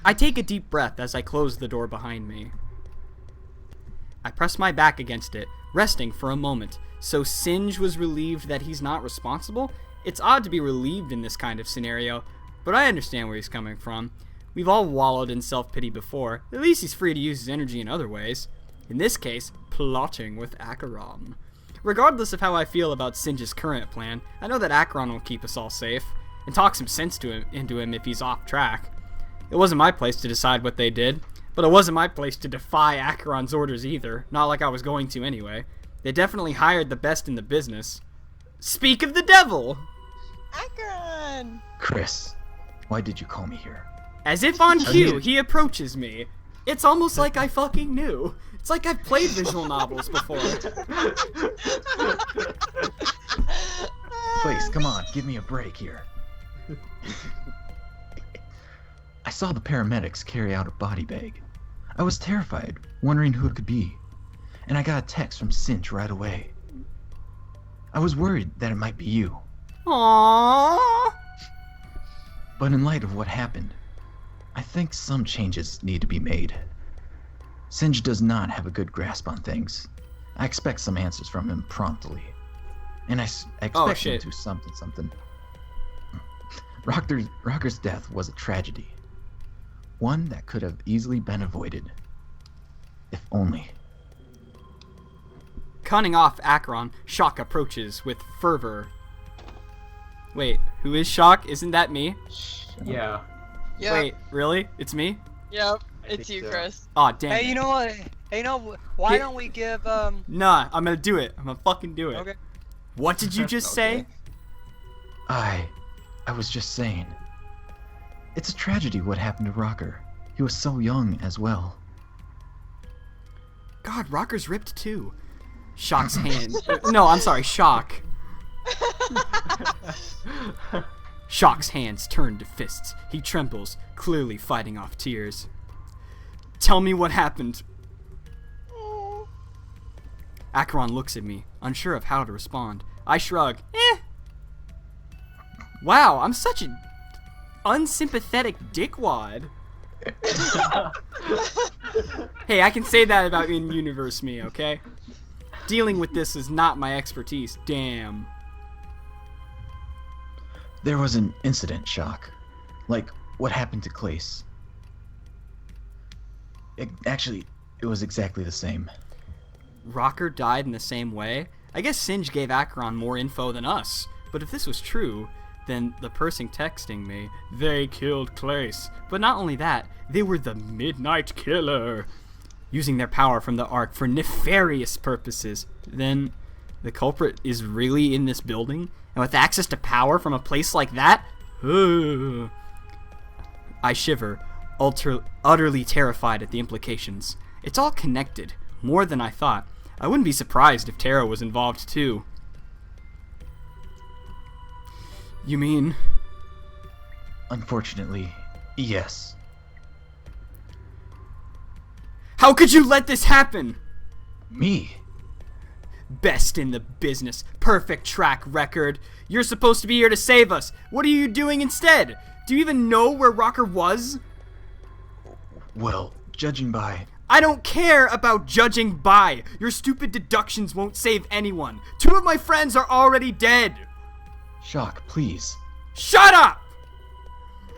I take a deep breath as I close the door behind me. I press my back against it, resting for a moment. So Singe was relieved that he's not responsible? It's odd to be relieved in this kind of scenario, but I understand where he's coming from. We've all wallowed in self-pity before. At least he's free to use his energy in other ways. In this case, plotting with Acheron. Regardless of how I feel about Singe's current plan, I know that Acheron will keep us all safe, and talk some sense into him if he's off track. It wasn't my place to decide what they did, but it wasn't my place to defy Acheron's orders either, not like I was going to anyway. They definitely hired the best in the business. Speak of the devil! Acheron! Chris, why did you call me here? As if on cue, he approaches me. It's almost like I fucking knew. It's like I've played visual novels before. Please, come on, give me a break here. I saw the paramedics carry out a body bag. I was terrified, wondering who it could be, and I got a text from Singe right away. I was worried that it might be you. Aww. But in light of what happened, I think some changes need to be made. Singe does not have a good grasp on things. I expect some answers from him promptly. And I expect him to something. Rocker's death was a tragedy. One that could have easily been avoided. If only. Cutting off Acheron, Shock approaches with fervor. Wait, who is Shock? Isn't that me? Yeah. Yep. Wait, really? It's me? Yep, I it's think you, so. Chris. Aw, damn Hey, it. you know what? Hey, why don't we give Nah, I'm gonna do it. I'm gonna fucking do it. Okay. What did you just say? I was just saying. It's a tragedy what happened to Rocker. He was so young as well. God, Rocker's ripped too. Shock's hand. No, I'm sorry, Shock. Shock's hands turn to fists. He trembles, clearly fighting off tears. Tell me what happened. Acheron looks at me, unsure of how to respond. I shrug. Wow, I'm such an unsympathetic dickwad. Hey, I can say that about in-universe me, okay? Dealing with this is not my expertise, damn. There was an incident, Shock. Like what happened to Clace. It was exactly the same. Rocker died in the same way? I guess Singe gave Acheron more info than us. But if this was true, then the person texting me, they killed Clace. But not only that, they were the Midnight Killer, using their power from the Ark for nefarious purposes. Then the culprit is really in this building? And with access to power from a place like that? I shiver, utterly terrified at the implications. It's all connected, more than I thought. I wouldn't be surprised if Terra was involved too. You mean? Unfortunately, yes. How could you let this happen? Me? Best in the business, perfect track record. You're supposed to be here to save us. What are you doing instead? Do you even know where Rocker was? Well, judging by... I don't care about judging by. Your stupid deductions won't save anyone. 2 of my friends are already dead. Shock, please. Shut up!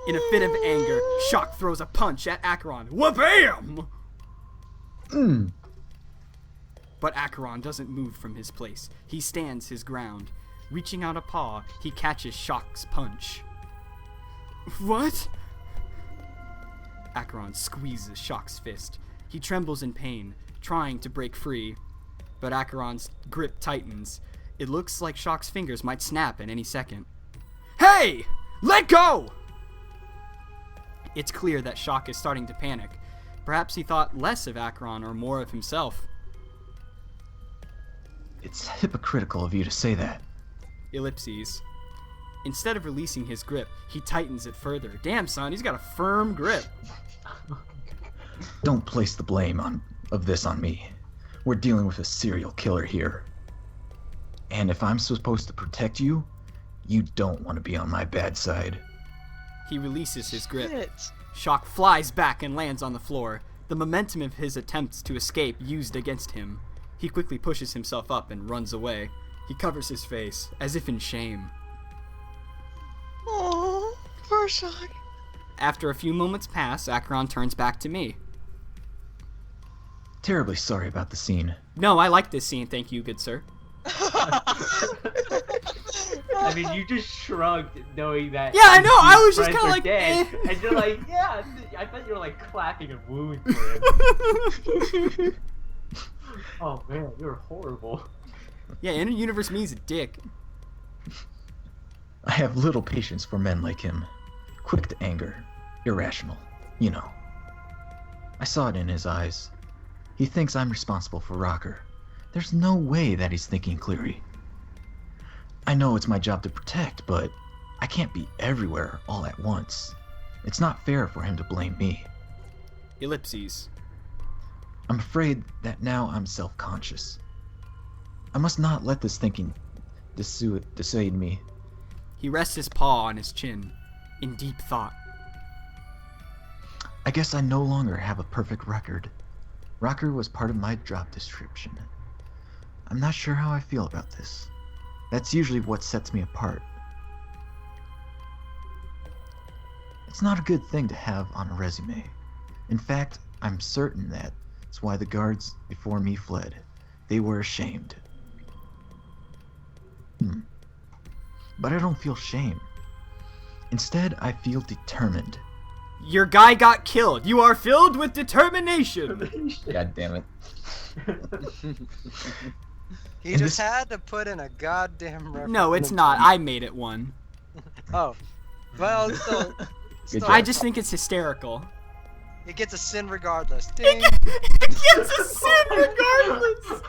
In a fit of anger, Shock throws a punch at Acheron. Wha-bam! But Acheron doesn't move from his place. He stands his ground. Reaching out a paw, he catches Shock's punch. What? Acheron squeezes Shock's fist. He trembles in pain, trying to break free. But Acheron's grip tightens. It looks like Shock's fingers might snap at any second. Hey! Let go! It's clear that Shock is starting to panic. Perhaps he thought less of Acheron or more of himself. It's hypocritical of you to say that. Ellipses. Instead of releasing his grip, he tightens it further. Damn, son, he's got a firm grip. Don't place the blame of this on me. We're dealing with a serial killer here. And if I'm supposed to protect you, you don't want to be on my bad side. He releases his grip. Shit. Shock flies back and lands on the floor, the momentum of his attempts to escape used against him. He quickly pushes himself up and runs away. He covers his face, as if in shame. Oh, poor Shock. After a few moments pass, Acheron turns back to me. Terribly sorry about the scene. No, I like this scene, thank you, good sir. I mean, you just shrugged knowing that. Yeah, I know, I was just friends kinda are like, dead, eh. and you're like, yeah. I thought you were like clapping a wound for him. Oh man, you're horrible. Yeah, inter-universe me's a dick. I have little patience for men like him. Quick to anger. Irrational. You know. I saw it in his eyes. He thinks I'm responsible for Rocker. There's no way that he's thinking clearly. I know it's my job to protect, but I can't be everywhere all at once. It's not fair for him to blame me. Ellipses. I'm afraid that now I'm self-conscious. I must not let this thinking dissuade me. He rests his paw on his chin, in deep thought. I guess I no longer have a perfect record. Rocker was part of my job description. I'm not sure how I feel about this. That's usually what sets me apart. It's not a good thing to have on a resume. In fact, I'm certain that's why the guards before me fled. They were ashamed. But I don't feel shame. Instead, I feel determined. Your guy got killed. You are filled with determination. God damn it. He And just this- had to put in a goddamn reference. No, it's not. I made it one. Oh. Well, still, Good I job. just think it's hysterical. it gets a sin regardless. Ding! It gets a sin regardless.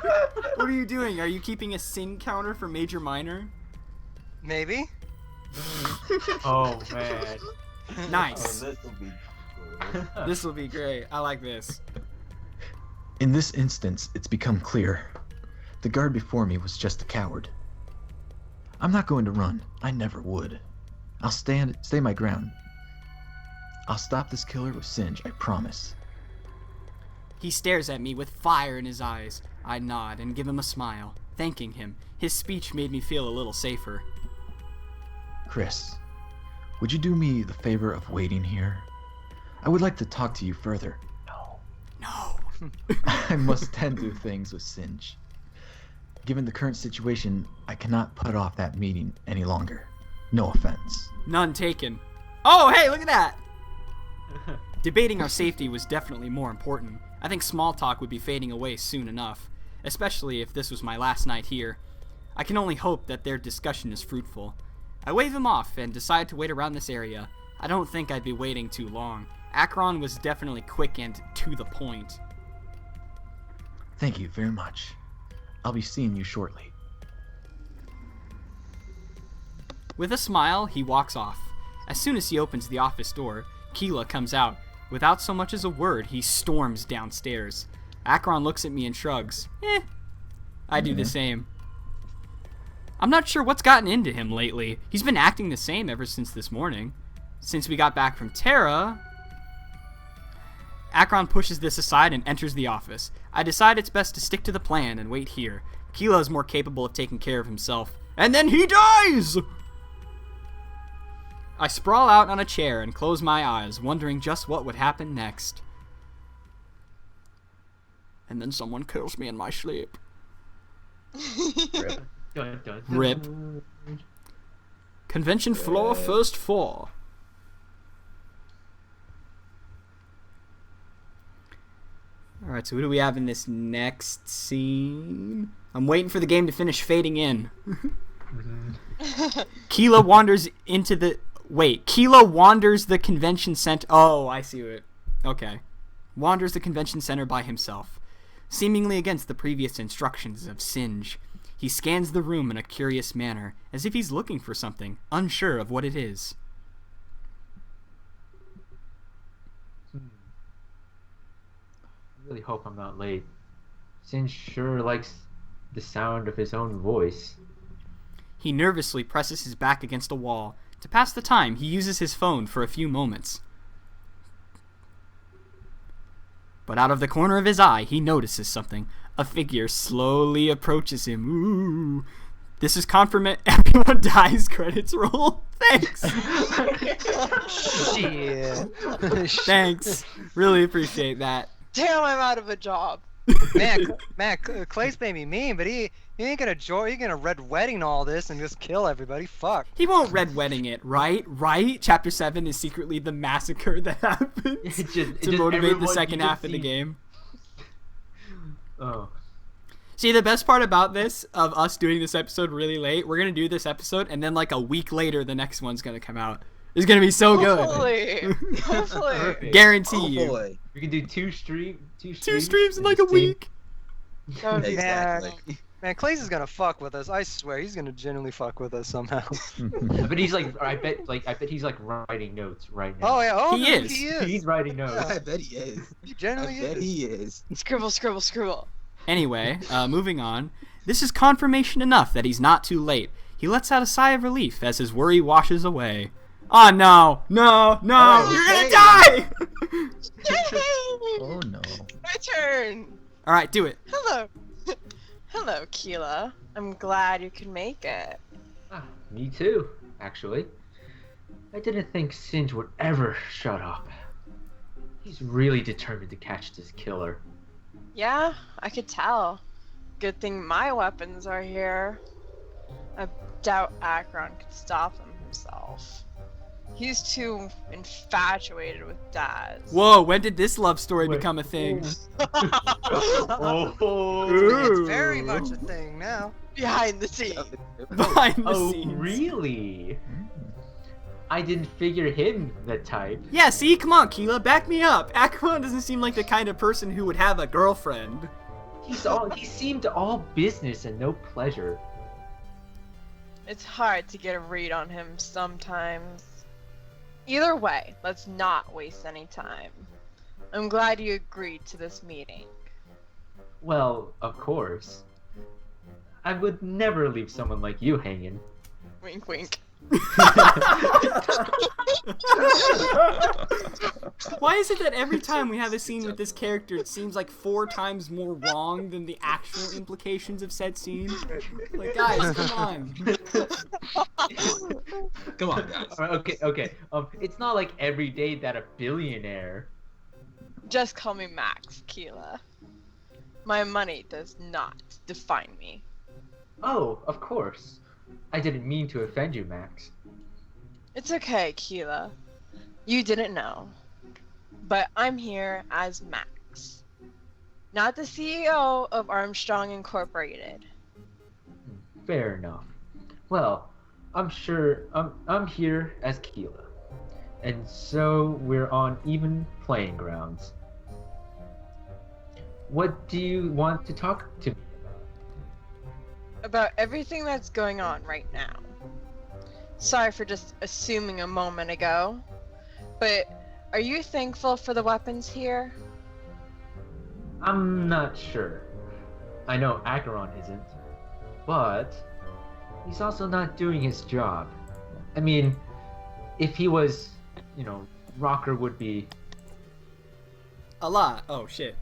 What are you doing? Are you keeping a sin counter for major minor? Maybe? Oh man. Nice. Oh, this will be cool. This will be great. I like this. In this instance, it's become clear. The guard before me was just a coward. I'm not going to run. I never would. I'll stay my ground. I'll stop this killer with Singe, I promise. He stares at me with fire in his eyes. I nod and give him a smile, thanking him. His speech made me feel a little safer. Chris, would you do me the favor of waiting here? I would like to talk to you further. No. I must tend to things with Singe. Given the current situation, I cannot put off that meeting any longer. No offense. None taken. Oh, hey, look at that! Debating our safety was definitely more important. I think small talk would be fading away soon enough, especially if this was my last night here. I can only hope that their discussion is fruitful. I wave him off and decide to wait around this area. I don't think I'd be waiting too long. Acheron was definitely quick and to the point. Thank you very much. I'll be seeing you shortly. With a smile, he walks off. As soon as he opens the office door, Keela comes out. Without so much as a word, he storms downstairs. Acheron looks at me and shrugs. I do the same. I'm not sure what's gotten into him lately. He's been acting the same ever since this morning. Since we got back from Terra... Acheron pushes this aside and enters the office. I decide it's best to stick to the plan and wait here. Keela is more capable of taking care of himself. And then he dies! I sprawl out on a chair and close my eyes, wondering just what would happen next. And then someone kills me in my sleep. Dun, dun, dun. Rip. Convention floor, first floor. Alright, so who do we have in this next scene? I'm waiting for the game to finish fading in. Keela wanders into the... Wait, Keela wanders the convention center... Oh, I see it. Okay. Wanders the convention center by himself. Seemingly against the previous instructions of Singe. He scans the room in a curious manner, as if he's looking for something, unsure of what it is. I really hope I'm not late. Sin sure likes the sound of his own voice. He nervously presses his back against a wall. To pass the time, he uses his phone for a few moments. But out of the corner of his eye, he notices something. A figure slowly approaches him. Ooh. This is confirmation. Everyone dies. Credits roll. Thanks. Shit. Thanks. Really appreciate that. Damn, I'm out of a job. Man, Clay's maybe mean, but he ain't gonna join. He gonna red wedding all this and just kill everybody. Fuck. He won't red wedding it, right? Right? Chapter 7 is secretly the massacre that happens to motivate the second half of the game. Oh. See, the best part about this, of us doing this episode really late, we're going to do this episode, and then like a week later, the next one's going to come out. It's going to be so good. Hopefully. Perfect. Guarantee Oh you. boy. We can do two streams in like a week. Oh, Exactly. Man, Clay's is gonna fuck with us. I swear, he's gonna genuinely fuck with us somehow. But he's like, I bet he's like writing notes right now. Oh yeah. Oh, He no, is. He is. He's writing notes. I bet he is. He I genuinely bet is. he is. Scribble, scribble, scribble. Anyway, moving on. This is confirmation enough that he's not too late. He lets out a sigh of relief as his worry washes away. Oh no, no, no, Oh, you're gonna dang. die! Yay! Oh no. My turn. Alright, do it. Hello. Hello, Keela. I'm glad you can make it. Ah, me too, actually. I didn't think Singe would ever shut up. He's really determined to catch this killer. Yeah, I could tell. Good thing my weapons are here. I doubt Akron could stop him himself. He's too infatuated with Daz. Whoa, when did this love story Wait. become a thing? Oh, It's very much a thing now. Behind the scenes. Behind the oh scenes. really? I didn't figure him the type. Yeah, see, come on, Keela, back me up. Akron doesn't seem like the kind of person who would have a girlfriend. He seemed all business and no pleasure. It's hard to get a read on him sometimes. Either way, let's not waste any time. I'm glad you agreed to this meeting. Well, of course. I would never leave someone like you hanging. Wink, wink. Why is it that every time we have a scene with this character, it seems like 4 times more wrong than the actual implications of said scene? Like, guys, come on. Come on, guys. Alright, okay. It's not like every day that a billionaire. Just call me Max, Keela. My money does not define me. Oh, of course. I didn't mean to offend you, Max. It's okay, Keela. You didn't know. But I'm here as Max. Not the CEO of Armstrong Incorporated. Fair enough. Well, I'm here as Keela. And so we're on even playing grounds. What do you want to talk to me About everything that's going on right now. Sorry for just assuming a moment ago, but are you thankful for the weapons here? I'm not sure. I know Acheron isn't, but he's also not doing his job. I mean, if he was, Rocker would be. A lot. Oh, shit.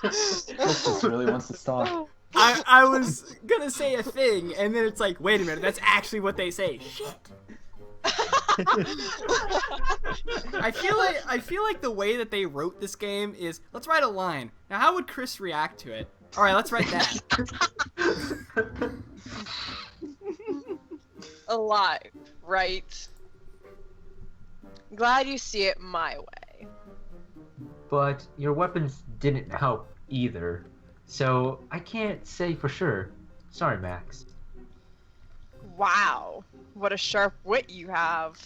Just really wants to stop. I was gonna say a thing, and then it's like, wait a minute, that's actually what they say. Shit. I feel like the way that they wrote this game is, let's write a line. Now, how would Chris react to it? All right, let's write that. A lot, right? Glad you see it my way. But your weapons didn't help either. So I can't say for sure. Sorry, Max. Wow, what a sharp wit you have.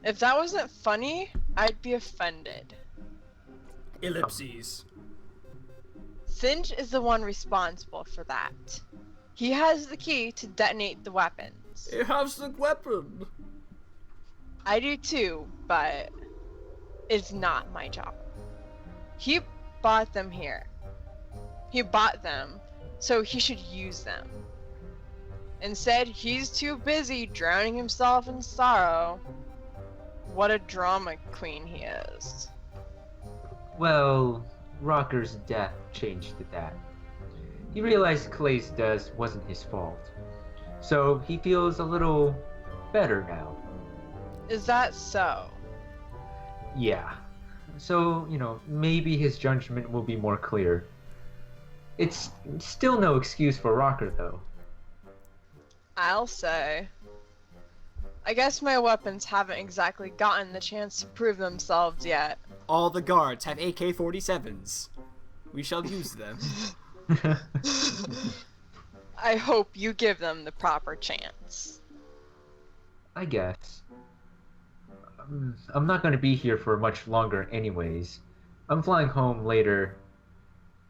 If that wasn't funny, I'd be offended. Ellipses. Singe is the one responsible for that. He has the key to detonate the weapons. It has the weapon. I do too, but it's not my job. He bought them here. He bought them, so he should use them. Instead, he's too busy drowning himself in sorrow. What a drama queen he is. Well, Rocker's death changed that. He realized Clay's death wasn't his fault. So he feels a little better now. Is that so? Yeah. So, maybe his judgment will be more clear. It's still no excuse for Rocker, though. I'll say. I guess my weapons haven't exactly gotten the chance to prove themselves yet. All the guards have AK-47s. We shall use them. I hope you give them the proper chance. I guess. I'm not going to be here for much longer anyways. I'm flying home later,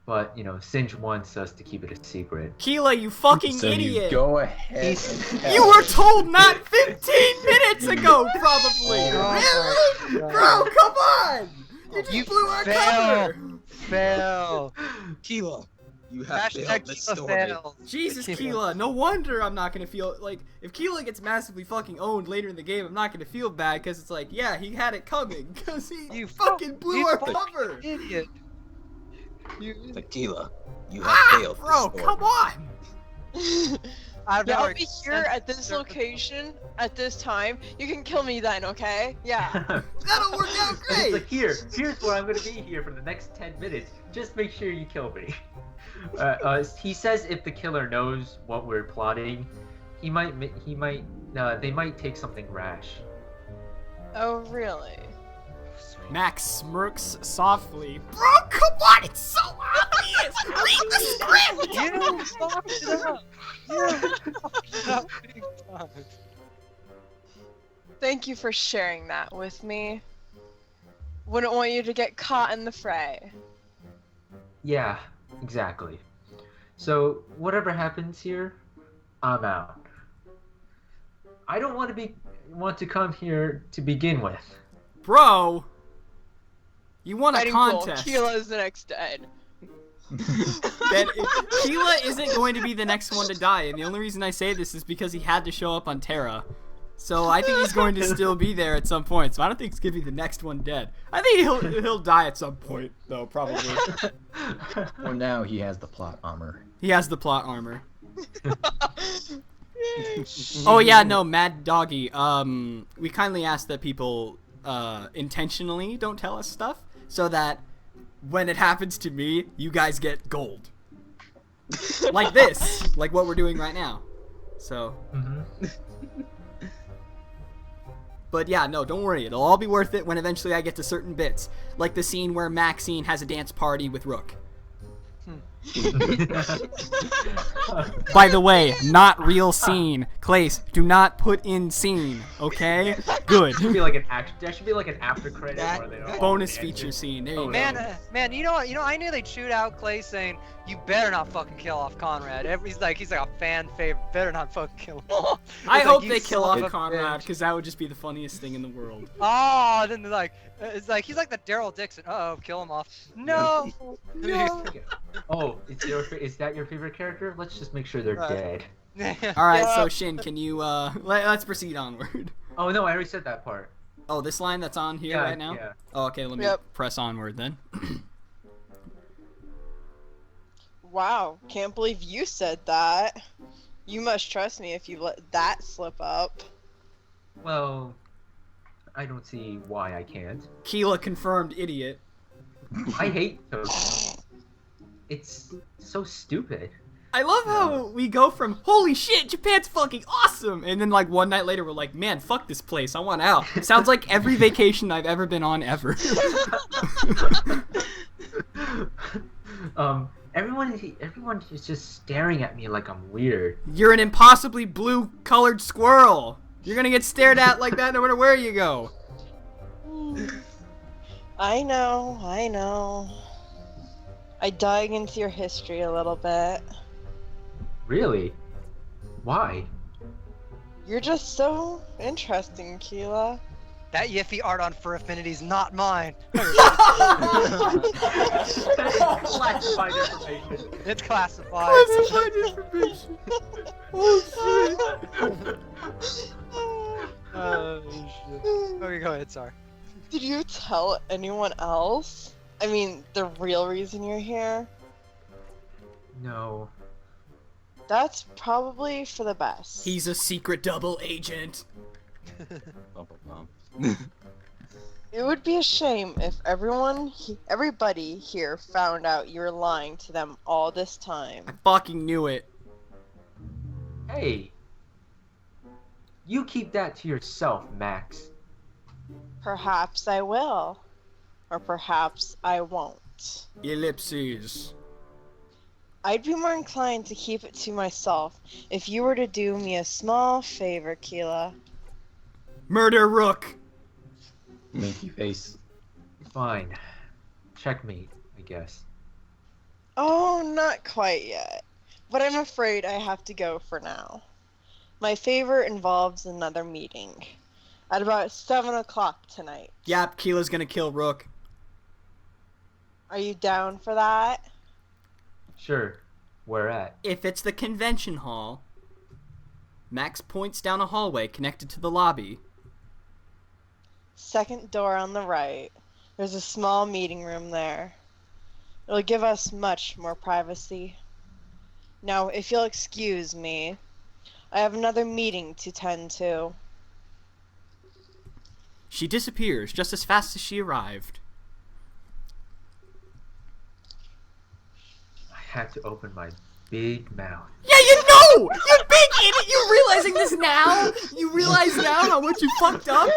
but, Singe wants us to keep it a secret. Keela, you fucking So idiot! you go ahead. and You were told not 15 minutes ago, probably! Oh Really? my Bro, come on! You just You blew our fail. cover! Fail. Keela, you have failed Hashtag the Keela story. fails. Jesus, Keela. Keela, no wonder I'm not gonna feel like if Keela gets massively fucking owned later in the game, I'm not gonna feel bad because it's like, yeah, he had it coming because he You fucking blew you our fucking cover. Idiot. Tequila, you have failed Bro, the story. come on. I've Yeah, never I'll be here sent at this there- location at this time. You can kill me then, okay? Yeah. That'll work out It's great. like, here's where I'm going to be here for the next 10 minutes. Just make sure you kill me. He says if the killer knows what we're plotting, they might take something rash. Oh, really? Max smirks softly. Bro, come on, it's so obvious. Read the script. You fucked it up. You fucked it up big time. Thank you for sharing that with me. Wouldn't want you to get caught in the fray. Yeah, exactly. So whatever happens here, I'm out. I don't want to come here to begin with. Bro, you won a Fighting pool. contest. Keela's the next dead. Keela isn't going to be the next one to die, and the only reason I say this is because he had to show up on Terra. So I think he's going to still be there at some point. So I don't think he's gonna be the next one dead. I think he'll die at some point, though, probably. For now, he has the plot armor. He has the plot armor. Oh yeah, no, Mad Doggy. We kindly ask that people intentionally don't tell us stuff, so that when it happens to me, you guys get gold. Like this, like what we're doing right now. So. But yeah, no, don't worry. It'll all be worth it when eventually I get to certain bits, like the scene where Maxine has a dance party with Rook. By the way, not real scene. Clace, do not put in scene, okay? Good. Should be like an that should be like an after credit That- where they all Bonus dancing. feature scene. There you Oh, go. Man, you know what? I knew they'd shoot out Clay saying, "You better not fucking kill off Conrad." He's like a fan favorite. Better not fucking kill him off. I He's hope like, "You they kill son off of a Conrad, bitch." because that would just be the funniest thing in the world. Oh, then they're like, it's like he's like the Daryl Dixon. Uh oh, kill him off. No. No. Oh, is that your favorite character? Let's just make sure they're Right. dead. Alright, Yeah. so Shin, can you, let's proceed onward. Oh no, I already said that part. Oh, this line that's on here Yeah, right now? yeah. Oh, okay, let me Yep. press onward then. Wow, can't believe you said that. You must trust me if you let that slip up. Well, I don't see why I can't. Keela confirmed idiot. I hate those. It's so stupid. I love how we go from, holy shit, Japan's fucking awesome, and then like one night later we're like, man, fuck this place, I want out. Sounds like every vacation I've ever been on ever. Everyone is just staring at me like I'm weird. You're an impossibly blue colored squirrel. You're gonna get stared at like that no matter where you go. I know. I dug into your history a little bit. Really? Why? You're just so interesting, Keela. That Yiffy art on Fur Affinity's not mine. Classified information. It's classified. Classified information. Oh shit. Oh shit. Okay, go ahead. Sorry. Did you tell anyone else? I mean, the real reason you're here? No. That's probably for the best. He's a secret double agent. Bum, bum, bum. It would be a shame if everybody here found out you were lying to them all this time. I fucking knew it. Hey. You keep that to yourself, Max. Perhaps I will. Or perhaps I won't. Ellipses. I'd be more inclined to keep it to myself if you were to do me a small favor, Keela. Murder Rook. Minky face. Fine. Checkmate, I guess. Oh, not quite yet. But I'm afraid I have to go for now. My favor involves another meeting. At about 7 o'clock tonight. Yep, Keela's gonna kill Rook. Are you down for that? Sure. Where at? If it's the convention hall, Max points down a hallway connected to the lobby. Second door on the right. There's a small meeting room there. It'll give us much more privacy. Now, if you'll excuse me, I have another meeting to tend to. She disappears just as fast as she arrived. I had to open my big mouth. Yeah, you know! You big idiot! You realizing this now? You realize now how much you fucked up?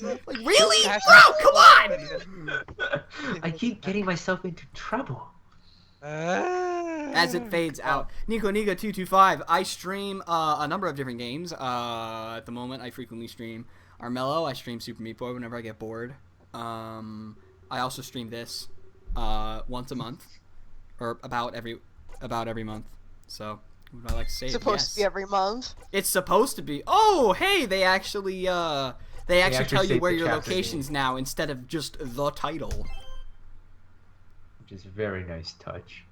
Like, really? Bro, come on! I keep getting myself into trouble. As it fades out. Nico225. I stream a number of different games. At the moment, I frequently stream Armello. I stream Super Meat Boy whenever I get bored. I also stream this once a month, or about every month. So, what I like to say. Supposed to be every month. It's supposed to be. Oh, hey, they actually tell you state where the your chapter location's now instead of just the title. Which is a very nice touch.